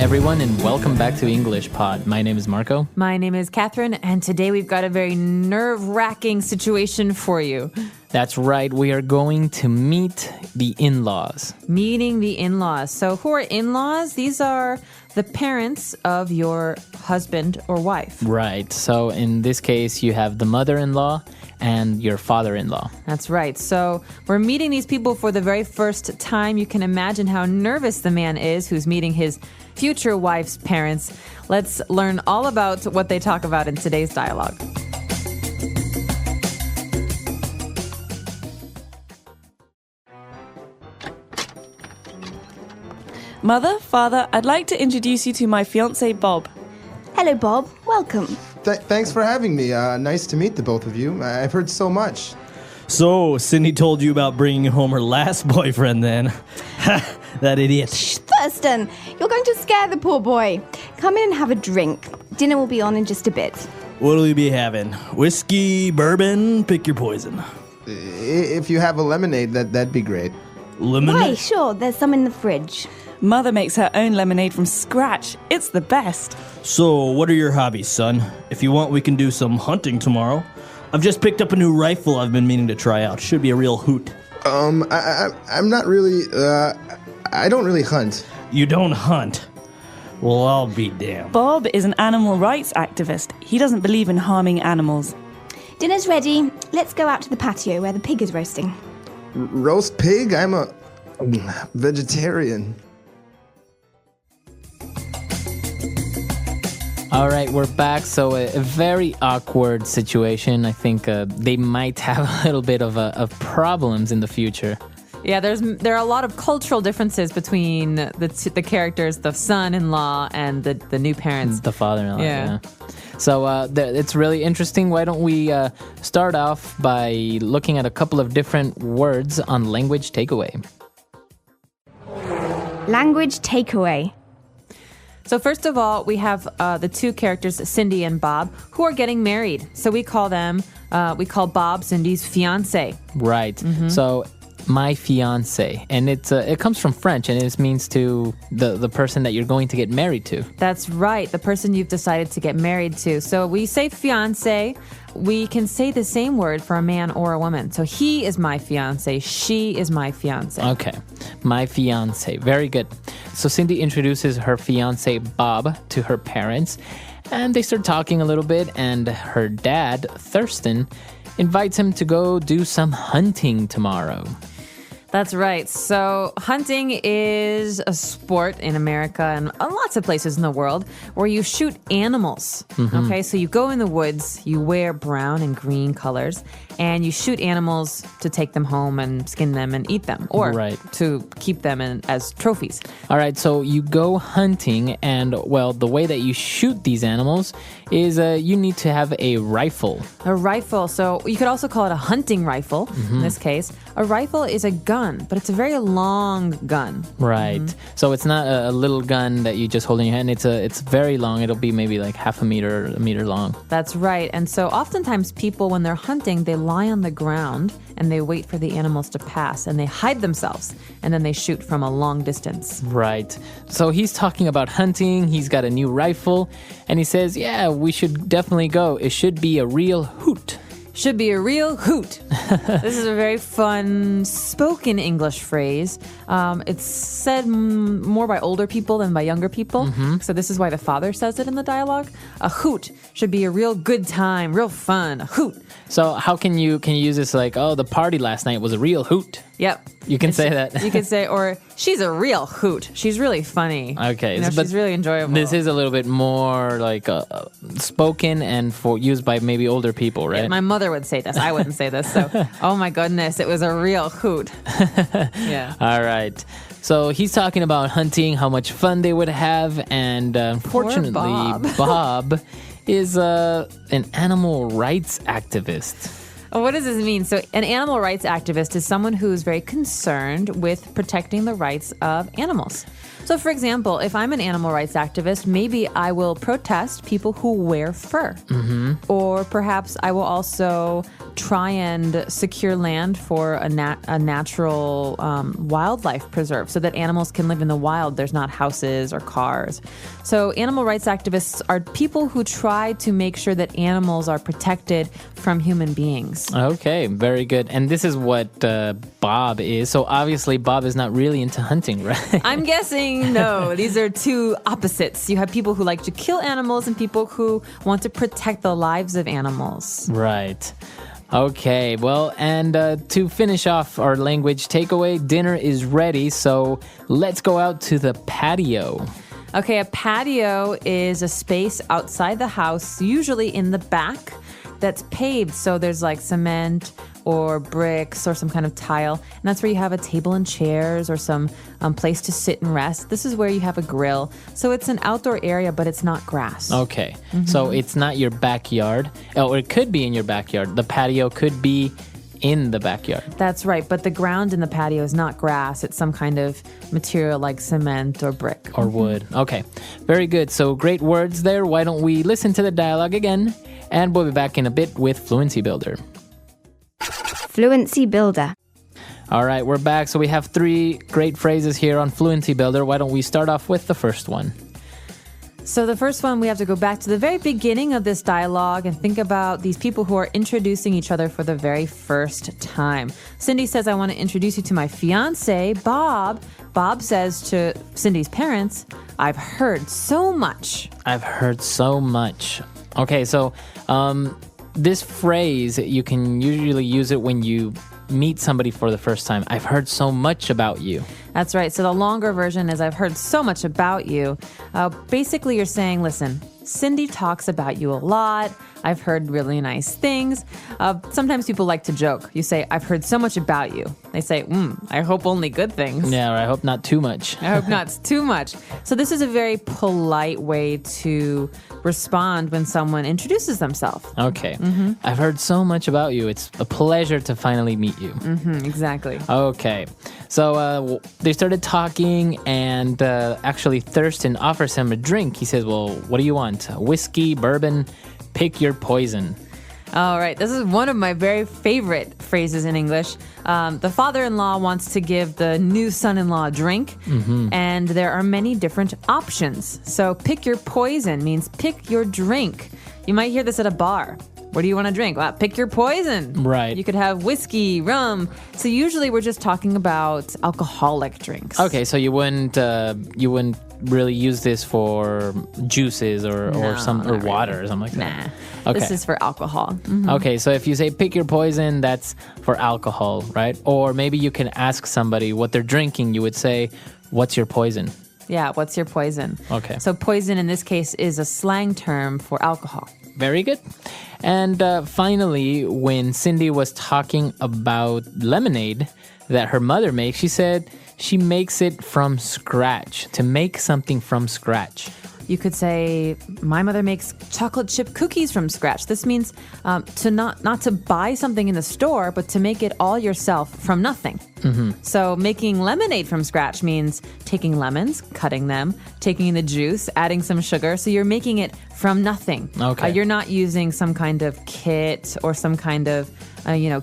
everyone, and welcome back to English Pod. My name is Marco. My name is Catherine, and today we've got a very nerve-wracking situation for you. That's right, we are going to meet the in-laws. Meeting the in-laws. So who are in-laws? These are the parents of your husband or wife. Right, so in this case, you have the mother-in-law and your father-in-law. That's right. So we're meeting these people for the very first time. You can imagine how nervous the man is who's meeting his future wife's parents. Let's learn all about what they talk about in today's dialogue. Mother, Father, I'd like to introduce you to my fiancé, Bob. Hello, Bob. Welcome. Thanks for having me. Nice to meet the both of you. I've heard so much. So, Cindy told you about bringing home her last boyfriend then. Ha, that idiot. Shh, Thurston, you're going to scare the poor boy. Come in and have a drink. Dinner will be on in just a bit. What'll you be having? Whiskey, bourbon? Pick your poison. If you have a lemonade, that'd be great. Lemonade? Why, sure, there's some in the fridge. Mother makes her own lemonade from scratch. It's the best. So, what are your hobbies, son? If you want, we can do some hunting tomorrow. I've just picked up a new rifle I've been meaning to try out. Should be a real hoot. I'm not really, I don't really hunt. You don't hunt? Well, I'll be damned. Bob is an animal rights activist. He doesn't believe in harming animals. Dinner's ready. Let's go out to the patio where the pig is roasting. Roast pig? I'm a vegetarian. All right, we're back. So a very awkward situation. I think they might have a little bit of problems in the future. Yeah, there are a lot of cultural differences between the characters, the son-in-law and the new parents. The father-in-law, Yeah. So it's really interesting. Why don't we start off by looking at a couple of different words on language takeaway. Language takeaway. So first of all, we have the two characters, Cindy and Bob, who are getting married. So we call Bob Cindy's fiancé. Right. Mm-hmm. So my fiancé, and it comes from French, and it means to the person that you're going to get married to. That's right, the person you've decided to get married to. So we say fiancé. We can say the same word for a man or a woman. So he is my fiancé, she is my fiancé. Okay, my fiancé. Very good. So Cindy introduces her fiancé Bob to her parents, and they start talking a little bit, and her dad, Thurston, invites him to go do some hunting tomorrow. That's right. So hunting is a sport in America and lots of places in the world where you shoot animals. Mm-hmm. Okay, so you go in the woods, you wear brown and green colors, and you shoot animals to take them home and skin them and eat them, or to keep them as trophies. All right, so you go hunting, and, well, the way that you shoot these animals is you need to have a rifle. A rifle. So you could also call it a hunting rifle in this case. A rifle is a gun, but it's a very long gun. Right. Mm-hmm. So it's not a little gun that you just hold in your hand. It's very long. It'll be maybe like half a meter long. That's right. And so oftentimes people, when they're hunting, they lie on the ground and they wait for the animals to pass and they hide themselves and then they shoot from a long distance. Right. So he's talking about hunting. He's got a new rifle and he says, yeah, we should definitely go. It should be a real hoot. Should be a real hoot. This is a very fun spoken English phrase. It's said more by older people than by younger people. Mm-hmm. So this is why the father says it in the dialogue. A hoot should be a real good time, real fun. A hoot. So how can you use this like, oh, the party last night was a real hoot? Yep. You can say that. You could say, or she's a real hoot. She's really funny. Okay. But she's really enjoyable. This is a little bit more like spoken and used by maybe older people, right? Yeah, my mother would say this. I wouldn't say this. So, oh my goodness, it was a real hoot. Yeah. All right. So he's talking about hunting, how much fun they would have, and unfortunately, Bob is an animal rights activist. What does this mean? So an animal rights activist is someone who is very concerned with protecting the rights of animals. So, for example, if I'm an animal rights activist, maybe I will protest people who wear fur. Or perhaps I will also try and secure land for a natural wildlife preserve so that animals can live in the wild. There's not houses or cars. So animal rights activists are people who try to make sure that animals are protected from human beings. Okay, very good. And this is what Bob is. So obviously Bob is not really into hunting, right? I'm guessing no. These are two opposites. You have people who like to kill animals and people who want to protect the lives of animals. Right. Okay, well, and to finish off our language takeaway, dinner is ready, so let's go out to the patio. Okay, a patio is a space outside the house, usually in the back, that's paved. So there's like cement or bricks or some kind of tile. And that's where you have a table and chairs or some place to sit and rest. This is where you have a grill. So it's an outdoor area, but it's not grass. Okay, so it's not your backyard, or it could be in your backyard. The patio could be in the backyard. That's right, but the ground in the patio is not grass. It's some kind of material like cement or brick. Or wood. Okay, very good. So great words there. Why don't we listen to the dialogue again? And we'll be back in a bit with Fluency Builder. Fluency Builder. All right, we're back. So we have 3 great phrases here on Fluency Builder. Why don't we start off with the first one? So the first one, we have to go back to the very beginning of this dialogue and think about these people who are introducing each other for the very first time. Cindy says, I want to introduce you to my fiance, Bob. Bob says to Cindy's parents, I've heard so much. I've heard so much. Okay, so this phrase, you can usually use it when you meet somebody for the first time. I've heard so much about you. That's right. So the longer version is I've heard so much about you. Basically, you're saying, listen, Cindy talks about you a lot. I've heard really nice things. Sometimes people like to joke. You say, I've heard so much about you. They say, I hope only good things. Yeah, or I hope not too much. I hope not too much. So this is a very polite way to respond when someone introduces themselves. Okay. I've heard so much about you. It's a pleasure to finally meet you. Exactly. Okay. So they started talking, and actually Thurston offers him a drink. He says, well, what do you want? Whiskey, bourbon, pick your poison. All right. This is one of my very favorite phrases in English. The father-in-law wants to give the new son-in-law a drink, and there are many different options. So pick your poison means pick your drink. You might hear this at a bar. What do you want to drink? Well, pick your poison. Right. You could have whiskey, rum. So usually we're just talking about alcoholic drinks. Okay, so you wouldn't really use this for juices or water or something like that. Nah. Okay. This is for alcohol. Okay, so if you say pick your poison, that's for alcohol, right? Or maybe you can ask somebody what they're drinking. You would say, what's your poison? Yeah, what's your poison? Okay. So poison in this case is a slang term for alcohol. Very good. And finally, when Cindy was talking about lemonade that her mother makes, she said she makes it from scratch, to make something from scratch. You could say, my mother makes chocolate chip cookies from scratch. This means to not to buy something in the store, but to make it all yourself from nothing. So making lemonade from scratch means taking lemons, cutting them, taking the juice, adding some sugar. So you're making it from nothing. Okay. You're not using some kind of kit or some kind of,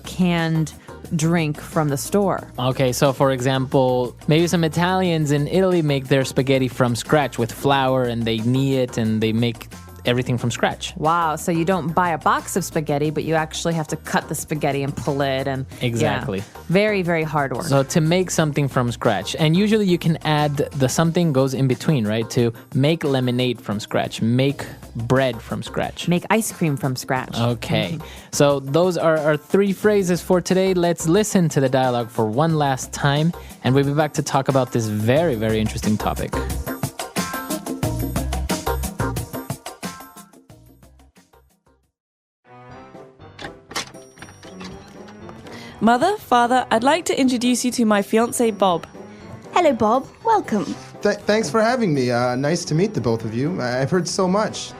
canned drink from the store. Okay, so for example, maybe some Italians in Italy make their spaghetti from scratch with flour, and they knead it and they make everything from scratch. Wow, so you don't buy a box of spaghetti, but you actually have to cut the spaghetti and pull it. And Exactly. Yeah, very, very hard work. So to make something from scratch, and usually you can add the something goes in between, right? To make lemonade from scratch, make bread from scratch. Make ice cream from scratch. Okay, so those are our 3 phrases for today. Let's listen to the dialogue for one last time, and we'll be back to talk about this very, very interesting topic. Mother, Father, I'd like to introduce you to my fiance, Bob. Hello, Bob. Welcome. Thanks for having me. Nice to meet the both of you. I've heard so much.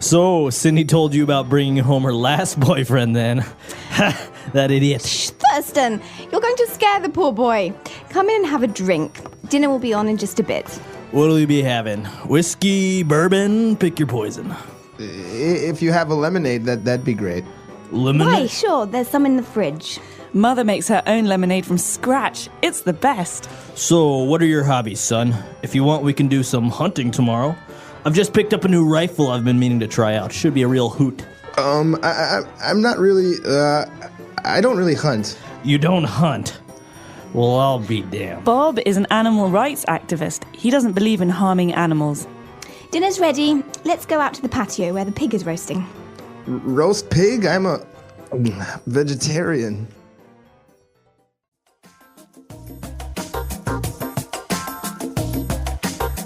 So, Cindy told you about bringing home her last boyfriend then. Ha, that idiot. Thurston, you're going to scare the poor boy. Come in and have a drink. Dinner will be on in just a bit. What'll you be having? Whiskey, bourbon? Pick your poison. If you have a lemonade, that'd be great. Lemonade? Why, sure, there's some in the fridge. Mother makes her own lemonade from scratch. It's the best. So, what are your hobbies, son? If you want, we can do some hunting tomorrow. I've just picked up a new rifle I've been meaning to try out. Should be a real hoot. I'm not really, I don't really hunt. You don't hunt? Well, I'll be damned. Bob is an animal rights activist. He doesn't believe in harming animals. Dinner's ready. Let's go out to the patio where the pig is roasting. Roast pig? I'm a vegetarian.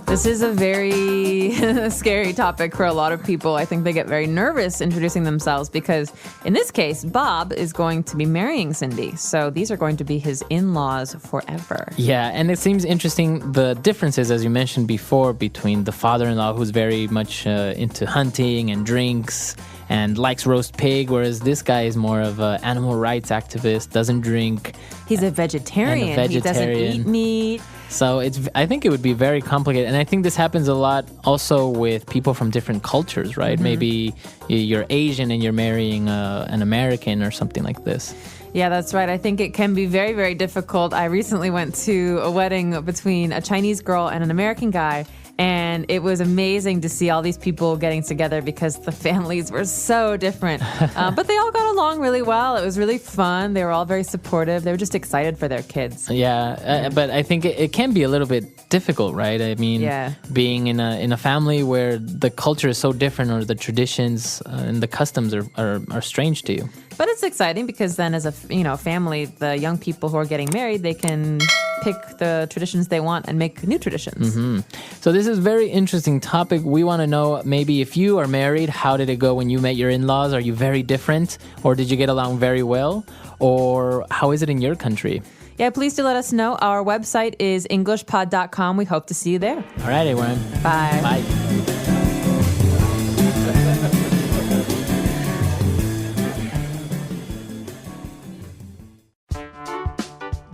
This is a very scary topic for a lot of people. I think they get very nervous introducing themselves because, in this case, Bob is going to be marrying Cindy. So these are going to be his in-laws forever. Yeah, and it seems interesting the differences, as you mentioned before, between the father-in-law who's very much into hunting and drinks and likes roast pig, whereas this guy is more of an animal rights activist, doesn't drink. He's a vegetarian. He doesn't eat meat. So I think it would be very complicated. And I think this happens a lot also with people from different cultures, right? Maybe you're Asian and you're marrying an American or something like this. Yeah, that's right. I think it can be very, very difficult. I recently went to a wedding between a Chinese girl and an American guy. And it was amazing to see all these people getting together because the families were so different. But they all got along really well. It was really fun. They were all very supportive. They were just excited for their kids. Yeah, but I think it can be a little bit difficult, right? I mean, being in a family where the culture is so different or the traditions and the customs are strange to you. But it's exciting because then as a family, the young people who are getting married, they can pick the traditions they want and make new traditions. So this is a very interesting topic. We want to know maybe if you are married, how did it go when you met your in-laws? Are you very different or did you get along very well? Or how is it in your country? Yeah, please do let us know. Our website is englishpod.com. We hope to see you there. All right, everyone. Bye. Bye.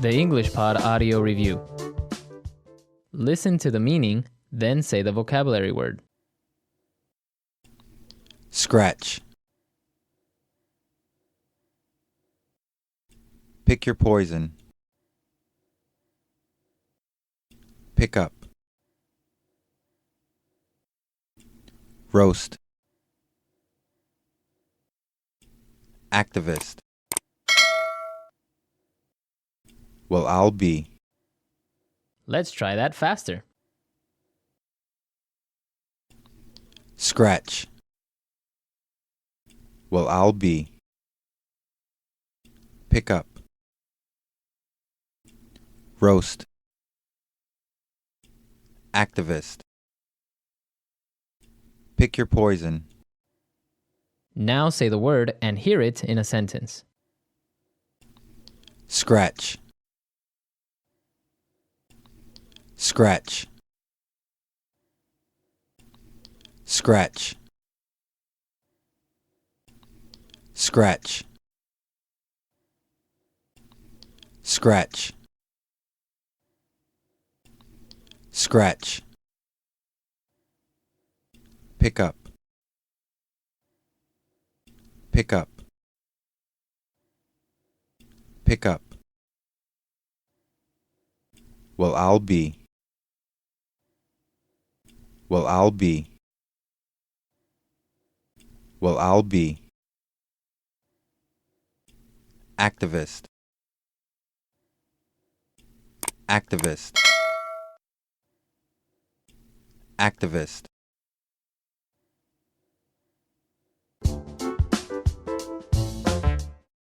The English Pod Audio Review. Listen to the meaning, then say the vocabulary word. Scratch. Pick your poison. Pick up. Roast. Activist. Well, I'll be. Let's try that faster. Scratch. Well, I'll be. Pick up. Roast. Activist. Pick your poison. Now say the word and hear it in a sentence. Scratch. Scratch. Scratch. Scratch. Scratch. Scratch. Pick up. Pick up. Pick up. Well, I'll be. Well, I'll be. Well, I'll be. Activist. Activist. Activist.